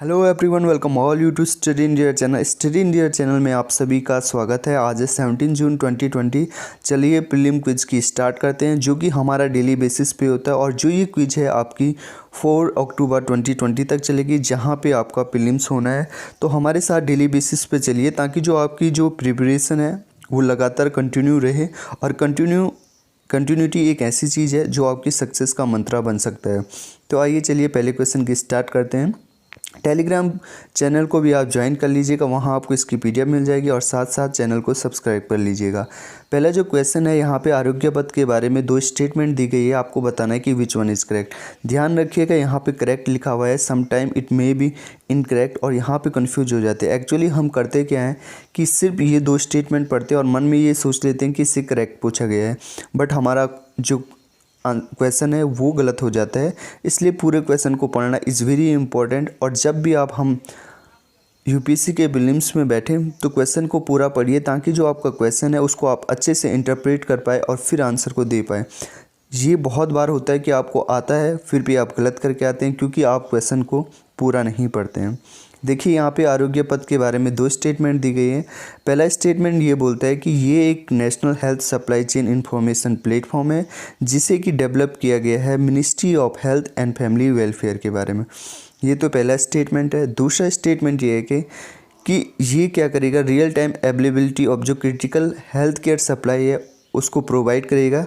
Hello everyone, welcome all you to Study India channel. Study India channel में आप सभी का स्वागत है। आज है 17 जून 2020। चलिए प्रीलिम क्विज की स्टार्ट करते हैं, जो कि हमारा डेली बेसिस पे होता है। और जो ये क्विज है आपकी 4 अक्टूबर 2020 तक चलेगी, जहां पे आपका प्रीलिम्स होना है। तो हमारे साथ डेली बेसिस पे चलिए, ताकि जो आपकी जो प्रिपरेशन है वो लगातार कंटिन्यू रहे। और कंटिन्यूटी एक ऐसी चीज़ है जो आपकी सक्सेस का मंत्रा बन सकता है। तो आइए चलिए पहले क्वेश्चन की स्टार्ट करते हैं। टेलीग्राम चैनल को भी आप ज्वाइन कर लीजिएगा, वहाँ आपको इसकी पीडीएफ मिल जाएगी। और साथ साथ चैनल को सब्सक्राइब कर लीजिएगा। पहला जो क्वेश्चन है, यहाँ पे आरोग्य पथ के बारे में 2 स्टेटमेंट दी गई है, आपको बताना है कि विच वन इज़ करेक्ट। ध्यान रखिएगा, यहाँ पे करेक्ट लिखा हुआ है, some time it may be incorrect, और यहाँ पे कंफ्यूज हो जाते हैं। एक्चुअली हम करते क्या है कि सिर्फ ये 2 स्टेटमेंट पढ़ते हैं और मन में ये सोच लेते हैं कि इससे करेक्ट पूछा गया है, बट हमारा जो क्वेश्चन है वो गलत हो जाता है। इसलिए पूरे क्वेश्चन को पढ़ना इज़ वेरी इंपॉर्टेंट। और जब भी हम यूपीएससी के प्रीलिम्स में बैठें तो क्वेश्चन को पूरा पढ़िए, ताकि जो आपका क्वेश्चन है उसको आप अच्छे से इंटरप्रेट कर पाए और फिर आंसर को दे पाए। ये बहुत बार होता है कि आपको आता है फिर भी आप गलत करके आते हैं, क्योंकि आप क्वेश्चन को पूरा नहीं पढ़ते हैं। देखिए, यहाँ पे आरोग्य पथ के बारे में 2 स्टेटमेंट दी गई है। पहला स्टेटमेंट ये बोलता है कि ये एक national health supply chain information platform है, जिसे कि डेवलप किया गया है ministry of health and family welfare के बारे में। ये तो पहला स्टेटमेंट है। दूसरा स्टेटमेंट ये है कि ये क्या करेगा, रियल टाइम अवेलेबिलिटी ऑफ जो क्रिटिकल हेल्थ केयर सप्लाई है उसको प्रोवाइड करेगा।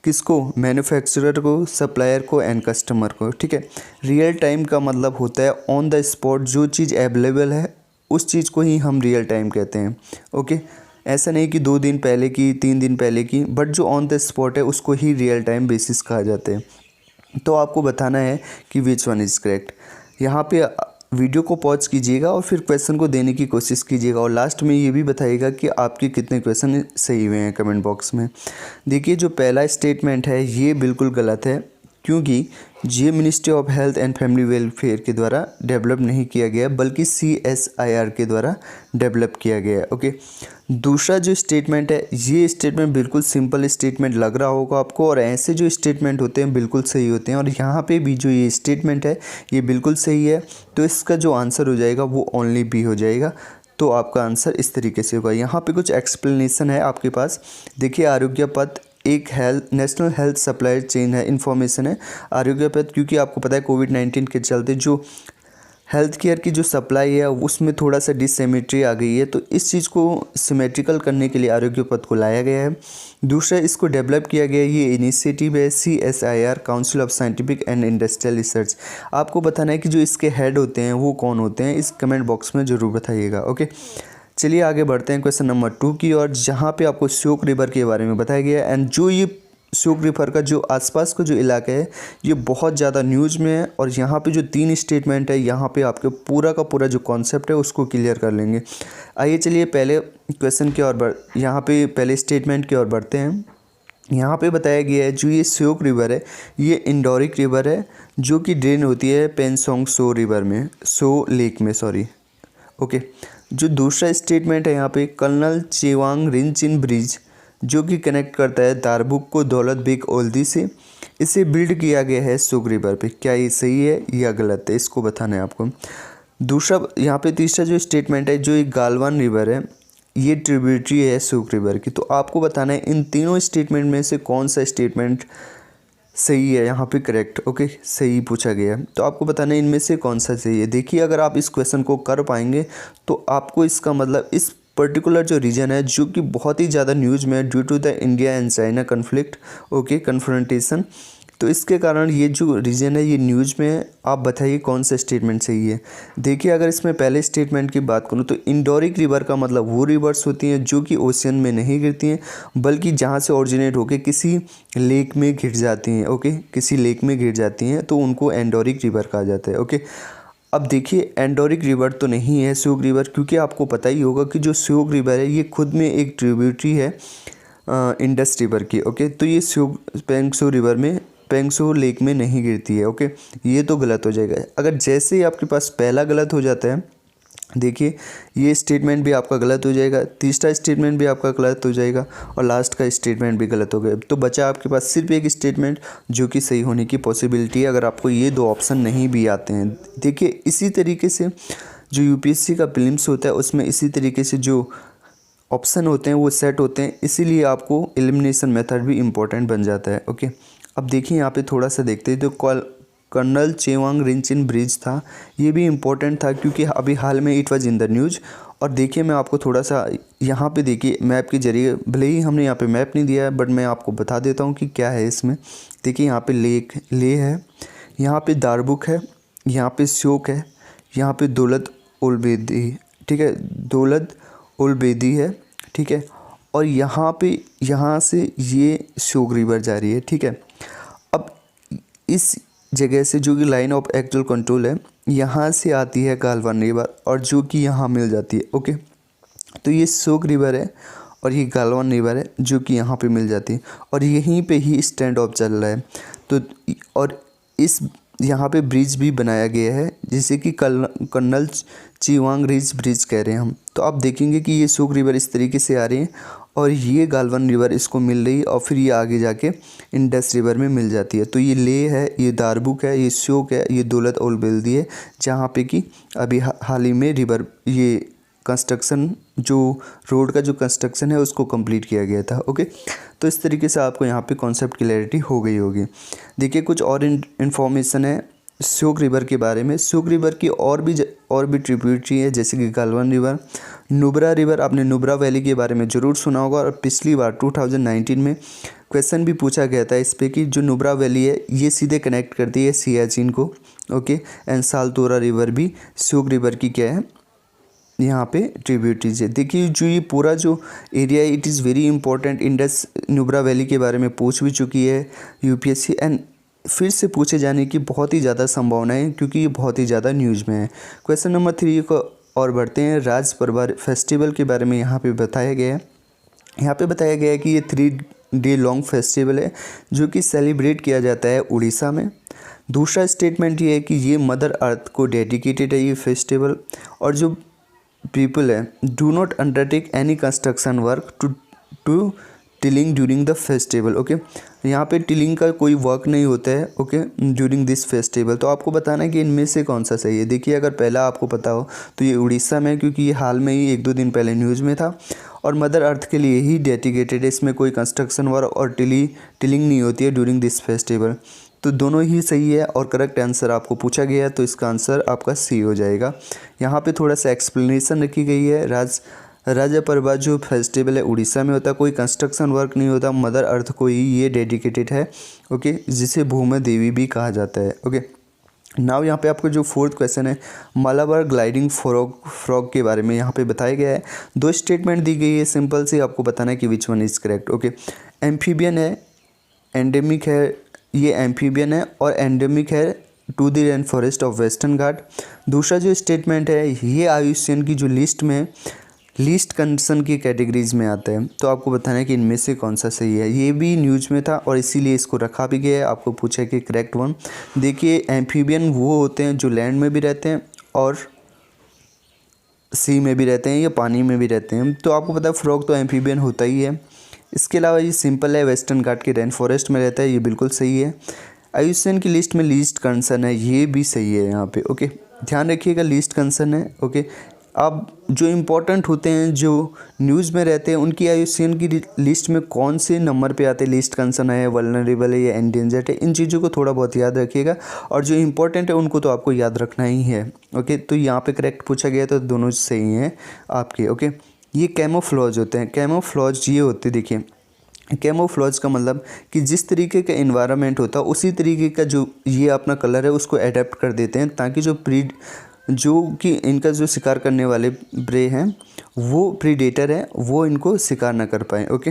किसको? मैन्युफैक्चरर को, सप्लायर को एंड कस्टमर को। ठीक है, रियल टाइम का मतलब होता है ऑन द स्पॉट, जो चीज़ अवेलेबल है उस चीज़ को ही हम रियल टाइम कहते हैं। ओके, ऐसा नहीं कि 2 दिन पहले की, 3 दिन पहले की, बट जो ऑन द स्पॉट है उसको ही रियल टाइम बेसिस कहा जाता है। तो आपको बताना है कि विच वन इज़ करेक्ट। यहाँ पे वीडियो को पॉज कीजिएगा और फिर क्वेश्चन को देने की कोशिश कीजिएगा, और लास्ट में ये भी बताइएगा कि आपके कितने क्वेश्चन सही हुए हैं कमेंट बॉक्स में। देखिए, जो पहला स्टेटमेंट है ये बिल्कुल गलत है, क्योंकि ये ministry of health and family welfare के द्वारा डेवलप नहीं किया गया, बल्कि CSIR के द्वारा डेवलप किया गया है। ओके, दूसरा जो स्टेटमेंट है, ये स्टेटमेंट बिल्कुल सिंपल स्टेटमेंट लग रहा होगा आपको, और ऐसे जो स्टेटमेंट होते हैं बिल्कुल सही होते हैं। और यहाँ पे भी जो ये स्टेटमेंट है ये बिल्कुल सही है, तो इसका जो आंसर हो जाएगा वो ओनली बी हो जाएगा। तो आपका आंसर इस तरीके से होगा। यहाँ पे कुछ एक्सप्लेनेशन है आपके पास। देखिए, आरोग्य पथ एक नेशनल हेल्थ सप्लाई चेन है, इन्फॉर्मेशन है। आरोग्य पथ, क्योंकि आपको पता है कोविड-19 के चलते जो हेल्थ केयर की जो सप्लाई है उसमें थोड़ा सा डिससिमेट्री आ गई है, तो इस चीज़ को सिमेट्रिकल करने के लिए आरोग्य पथ को लाया गया है। दूसरा, इसको डेवलप किया गया है, ये इनिशिएटिव है CSIR, council of scientific and industrial research. आपको बताना है कि जो इसके हेड होते हैं वो कौन होते हैं, इस कमेंट बॉक्स में ज़रूर बताइएगा। ओके, चलिए आगे बढ़ते हैं क्वेश्चन नंबर 2 की ओर, जहाँ पे आपको श्योक रिवर के बारे में बताया गया है। एंड जो ये श्योक रिवर का जो आसपास का जो इलाका है ये बहुत ज़्यादा न्यूज़ में है। और यहाँ पे जो 3 स्टेटमेंट है, यहाँ पे आपके पूरा का पूरा जो कॉन्सेप्ट है उसको क्लियर कर लेंगे। आइए चलिए पहले क्वेश्चन की ओर यहाँ पे पहले स्टेटमेंट की ओर बढ़ते हैं। यहाँ पे बताया गया है जो ये श्योक रिवर है ये इंडोरिक रिवर है, जो कि ड्रेन होती है पेनसोंग सो रिवर में, सो लेक में, सॉरी। ओके, जो दूसरा स्टेटमेंट है यहाँ पे, कर्नल चेवांग रिंचिन ब्रिज, जो कि कनेक्ट करता है दारबुक को दौलत बेग ओल्दी से, इसे बिल्ड किया गया है श्योक रिवर पे। क्या ये सही है या गलत है, इसको बताना है आपको। दूसरा, यहाँ पे तीसरा जो स्टेटमेंट है, जो एक गालवान रिवर है ये ट्रिब्यूटरी है श्योक रिवर की। तो आपको बताना है इन तीनों स्टेटमेंट में से कौन सा स्टेटमेंट सही है, यहाँ पे करेक्ट। ओके, सही पूछा गया है, तो आपको बताना है इनमें से कौन सा सही है। देखिए, अगर आप इस क्वेश्चन को कर पाएंगे तो आपको इसका मतलब इस पर्टिकुलर जो रीजन है, जो कि बहुत ही ज़्यादा न्यूज़ में है due to the India and China conflict, okay, confrontation, तो इसके कारण ये जो रीजन है ये न्यूज़ में है। आप बताइए कौन सा स्टेटमेंट सही है। देखिए, अगर इसमें पहले स्टेटमेंट की बात करूँ तो इंडोरिक रिवर का मतलब वो रिवर्स होती हैं जो कि ओशियन में नहीं गिरती हैं, बल्कि जहाँ से ओरिजिनेट होकर किसी लेक में गिर जाती हैं। ओके, किसी लेक में गिर जाती हैं तो उनको एंडोरिक रिवर कहा जाता है। ओके, अब देखिए, एंडोरिक रिवर तो नहीं है श्योक रिवर, क्योंकि आपको पता ही होगा कि जो श्योक रिवर है ये खुद में एक ट्रिब्यूटरी है इंडस रिवर की। ओके, तो ये पेंगसू रिवर में, पेंगसू लेक में नहीं गिरती है। ओके, ये तो गलत हो जाएगा। अगर जैसे ही आपके पास पहला गलत हो जाता है देखिए ये स्टेटमेंट भी आपका गलत हो जाएगा, तीसरा स्टेटमेंट भी आपका गलत हो जाएगा और लास्ट का स्टेटमेंट भी गलत हो गया। तो बचा आपके पास सिर्फ एक स्टेटमेंट जो कि सही होने की पॉसिबिलिटी है, अगर आपको ये दो ऑप्शन नहीं भी आते हैं। देखिए इसी तरीके से जो यूपीएससी का प्रीलिम्स होता है उसमें इसी तरीके से जो ऑप्शन होते हैं वो सेट होते हैं, इसीलिए आपको एलिमिनेशन मेथड भी इम्पोर्टेंट बन जाता है। ओके, अब देखिए यहाँ पे थोड़ा सा देखते हैं। तो कर्नल चेवांग रिंचिन ब्रिज था, ये भी इम्पोर्टेंट था क्योंकि अभी हाल में it was in the news. और देखिए मैं आपको थोड़ा सा यहाँ पे देखिए मैप के जरिए, भले ही हमने यहाँ पे मैप नहीं दिया है बट मैं आपको बता देता हूँ कि क्या है इसमें। देखिए यहाँ पे ले है, यहाँ पे दारबुक है, यहाँ पे श्योक है, यहाँ पे दौलत उल बेदी, ठीक है, दौलत उल बेदी है, ठीक है, और यहाँ पे यहाँ से ये श्योक रिवर जा रही है, ठीक है। अब इस जगह से जो कि लाइन ऑफ एक्चुअल कंट्रोल है, यहाँ से आती है गालवान रिवर और जो कि यहाँ मिल जाती है। ओके, तो ये श्योक रिवर है और ये गालवान रिवर है जो कि यहाँ पे मिल जाती है और यहीं पे ही स्टैंड ऑफ चल रहा है। तो और इस यहाँ पे ब्रिज भी बनाया गया है जिसे कि कर्नल चेवांग रिज ब्रिज कह रहे हैं हम। तो आप देखेंगे कि ये श्योक रिवर इस तरीके से आ रही है और ये गालवान रिवर इसको मिल रही है और फिर ये आगे जाके इंडस रिवर में मिल जाती है। तो ये ले है, ये दारबुक है, ये श्योक है, ये दौलत उल बेदी है, जहाँ पे कि अभी हाल ही में रिवर ये कंस्ट्रक्शन जो रोड का जो कंस्ट्रक्शन है उसको कंप्लीट किया गया था। ओके, तो इस तरीके से आपको यहाँ पे कॉन्सेप्ट क्लैरिटी हो गई होगी। देखिए कुछ और इन्फॉर्मेशन है श्योक रिवर के बारे में। श्योक रिवर की और भी ट्रिब्यूटरी है जैसे कि गालवान रिवर, नुब्रा रिवर। आपने नुब्रा वैली के बारे में ज़रूर सुना होगा और पिछली बार 2019 में क्वेश्चन भी पूछा गया था इस पे कि जो नुब्रा वैली है ये सीधे कनेक्ट करती है सियाचिन को। ओके, एंड सालतोरा रिवर भी श्योक रिवर की क्या है, यहाँ पे ट्रिब्यूटरीज है। देखिए जो ये पूरा जो एरिया है it is very important. Indus Nubra valley के बारे में पूछ भी चुकी है यूपीएससी एंड फिर से पूछे जाने की बहुत ही ज़्यादा संभावना है क्योंकि ये बहुत ही ज़्यादा न्यूज़ में है। क्वेश्चन नंबर 3 को और बढ़ते हैं। राज परबार फेस्टिवल के बारे में यहाँ पे बताया गया है। यहाँ पे बताया गया है कि ये 3 डे लॉन्ग फेस्टिवल है जो कि सेलिब्रेट किया जाता है उड़ीसा में। दूसरा स्टेटमेंट ये है कि ये मदर अर्थ को डेडिकेटेड है ये फेस्टिवल, और जो पीपल है do not undertake any construction work to tilling during the festival. Okay, यहाँ पे टिलिंग का कोई वर्क नहीं होता है ओके ड्यूरिंग दिस फेस्टिवल। तो आपको बताना है कि इनमें से कौन सा सही है। देखिए अगर पहला आपको पता हो तो ये उड़ीसा में, क्योंकि ये हाल में ही 1-2 दिन पहले न्यूज़ में था और मदर अर्थ के लिए ही डेडिकेटेड है। इसमें कोई कंस्ट्रक्शन वर्क और टिलिंग नहीं होती है ड्यूरिंग दिस फेस्टिवल। तो दोनों ही सही है और करेक्ट आंसर आपको पूछा गया है तो इसका आंसर आपका सी हो जाएगा। यहाँ पे थोड़ा सा एक्सप्लेनेशन रखी गई है। राजा परबा जो फेस्टिवल है उड़ीसा में होता है, कोई कंस्ट्रक्शन वर्क नहीं होता, मदर अर्थ को ही ये डेडिकेटेड है। ओके, जिसे भूमि देवी भी कहा जाता है। ओके, नाउ यहाँ पे आपको जो 4th क्वेश्चन है मालाबार ग्लाइडिंग फ्रॉग के बारे में यहाँ पे बताया गया है। 2 स्टेटमेंट दी गई है, सिंपल से आपको बताना है कि which one is correct. Okay, amphibian है, एंडेमिक है, ये एम्फीबियन है और एंडेमिक है to the rain forest of western Ghat. दूसरा जो स्टेटमेंट है ये आयुष्मान की जो लिस्ट में लीस्ट कंसर्न की कैटेगरीज में आता है। तो आपको बताना है कि इनमें से कौन सा सही है। ये भी न्यूज़ में था और इसीलिए इसको रखा भी गया है। आपको पूछा कि करेक्ट वन। देखिए एम्फीबियन वो होते हैं जो लैंड में भी रहते हैं और सी में भी रहते हैं या पानी में भी रहते हैं। तो आपको पता है फ्रॉग तो एम्फीबियन होता ही है। इसके अलावा ये सिंपल है, वेस्टर्न घाट के रेन फॉरेस्ट में रहता है, ये बिल्कुल सही है। आयुष्मान की लिस्ट में लीस्ट कंसर्न है, ये भी सही है यहाँ पे। ओके, ध्यान रखिएगा लीस्ट कंसर्न है। ओके, अब जो इम्पोर्टेंट होते हैं जो न्यूज़ में रहते हैं उनकी आयुष्मान की लिस्ट में कौन से नंबर पे आते हैं, लीस्ट कंसर्न है, वल्नरेबल है या एंडेंजर्ड है, इन चीज़ों को थोड़ा बहुत याद रखिएगा और जो इम्पोर्टेंट है उनको तो आपको याद रखना ही है। ओके, तो यहाँ पे करेक्ट पूछा गया तो दोनों सही हैं आपके। ओके, ये कैमोफ्लॉज होते हैं। कैमोफ्लॉज ये होते, देखिए कैमोफ्लॉज का मतलब कि जिस तरीके का एनवायरनमेंट होता है उसी तरीके का जो ये अपना कलर है उसको अडेप्ट कर देते हैं ताकि जो कि इनका जो शिकार करने वाले प्रे हैं वो प्रीडेटर है वो इनको शिकार ना कर पाए। ओके,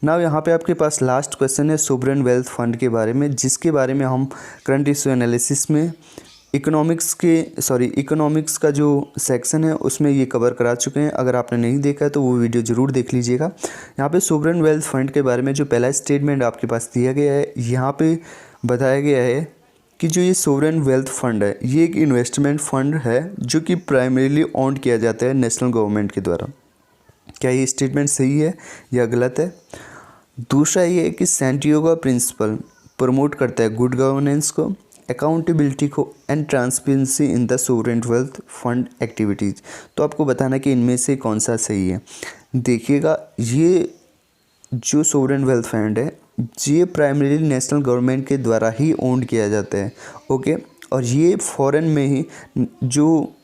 नाउ यहाँ पे आपके पास लास्ट क्वेश्चन है सोवरेन वेल्थ फंड के बारे में, जिसके बारे में हम करंट इशू एनालिसिस में इकोनॉमिक्स का जो सेक्शन है उसमें ये कवर करा चुके हैं। अगर आपने नहीं देखा है तो वो वीडियो ज़रूर देख लीजिएगा। यहाँ पे सोवरेन वेल्थ फंड के बारे में जो पहला स्टेटमेंट आपके पास दिया गया है, यहाँ पे बताया गया है कि जो ये सोवरेन वेल्थ फंड है ये एक इन्वेस्टमेंट फंड है जो कि प्राइमरीली ऑन किया जाता है नेशनल गवर्नमेंट के द्वारा। क्या ये स्टेटमेंट सही है या गलत है? दूसरा ये है कि सैंटियागो प्रिंसिपल प्रमोट करता है गुड गवर्नेंस को, अकाउंटेबिलिटी को and transparency in the sovereign wealth fund activities. तो आपको बताना कि इनमें से कौन सा सही है। देखिएगा, ये जो सोवरेन वेल्थ फंड है ये प्राइमरीली नेशनल गवर्नमेंट के द्वारा ही ओन किया जाता है। ओके, और ये फॉरेन में ही जो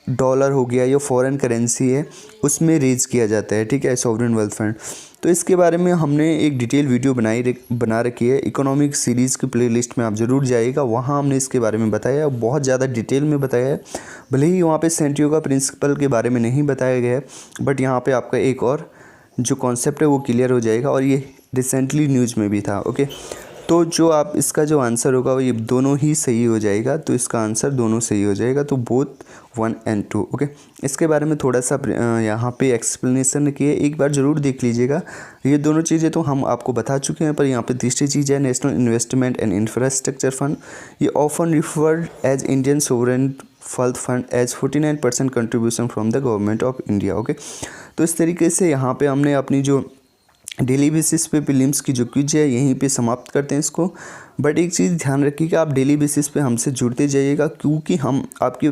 डॉलर हो गया या फॉरेन करेंसी है उसमें रेज किया जाता है। ठीक है, सोवरेन वेल्थ फंड। तो इसके बारे में हमने एक डिटेल वीडियो बना रखी है इकोनॉमिक सीरीज़ की प्लेलिस्ट में, आप ज़रूर जाइएगा, वहाँ हमने इसके बारे में बताया, बहुत ज़्यादा डिटेल में बताया है। भले ही वहाँ पे सैंटियागो प्रिंसिपल के बारे में नहीं बताया गया है, बट यहाँ पे आपका एक और जो कॉन्सेप्ट है वो क्लियर हो जाएगा, और ये रिसेंटली न्यूज़ में भी था। ओके, तो जो आप इसका जो आंसर होगा वो ये दोनों ही सही हो जाएगा। तो इसका आंसर दोनों सही हो जाएगा, तो बोथ 1 और 2। ओके, इसके बारे में थोड़ा सा यहाँ पे एक्सप्लेनेशन किए, एक बार ज़रूर देख लीजिएगा। ये दोनों चीज़ें तो हम आपको बता चुके हैं, पर यहाँ पे तीसरी चीज़ है national investment and infrastructure fund. ये often referred as Indian sovereign wealth fund as 49% contribution from the government of India. Okay, तो इस तरीके से यहाँ पे हमने अपनी जो डेली बेसिस पे प्रीलिम्स की जो क्विज है यहीं पे समाप्त करते हैं इसको। बट एक चीज़ ध्यान रखिएगा, आप डेली बेसिस पे हमसे जुड़ते जाइएगा, क्योंकि हम आपके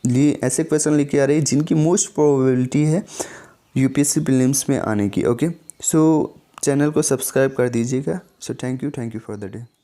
लिए ऐसे क्वेश्चन लेके आ रहे हैं जिनकी मोस्ट प्रोबेबिलिटी है यूपीएससी प्रीलिम्स में आने की। ओके, सो चैनल को सब्सक्राइब कर दीजिएगा। So thank you for the day.